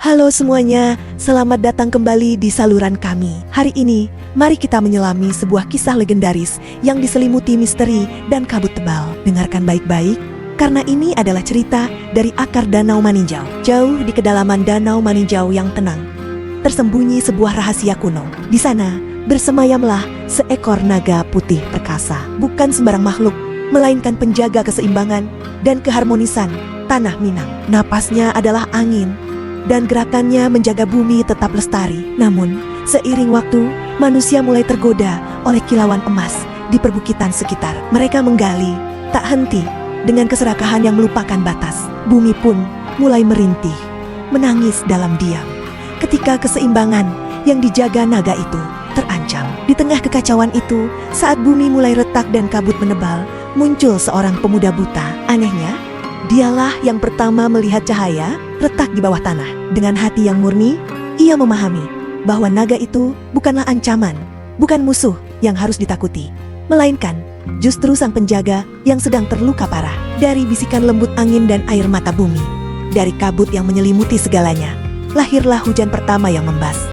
Halo semuanya, selamat datang kembali di saluran kami. Hari ini, mari kita menyelami sebuah kisah legendaris yang diselimuti misteri dan kabut tebal. Dengarkan baik-baik, karena ini adalah cerita dari akar Danau Maninjau. Jauh di kedalaman Danau Maninjau yang tenang, tersembunyi sebuah rahasia kuno. Di sana, bersemayamlah seekor naga putih perkasa. Bukan sembarang makhluk, melainkan penjaga keseimbangan dan keharmonisan tanah Minang. Napasnya adalah angin, dan gerakannya menjaga bumi tetap lestari. Namun, seiring waktu, manusia mulai tergoda oleh kilauan emas di perbukitan sekitar. Mereka menggali, tak henti, dengan keserakahan yang melupakan batas. Bumi pun mulai merintih, menangis dalam diam, ketika keseimbangan yang dijaga naga itu terancam. Di tengah kekacauan itu, saat bumi mulai retak dan kabut menebal, muncul seorang pemuda buta. Anehnya, dialah yang pertama melihat cahaya retak di bawah tanah. Dengan hati yang murni, ia memahami bahwa naga itu bukanlah ancaman, bukan musuh yang harus ditakuti, melainkan justru sang penjaga yang sedang terluka parah. Dari bisikan lembut angin dan air mata bumi, dari kabut yang menyelimuti segalanya, lahirlah hujan pertama yang membas.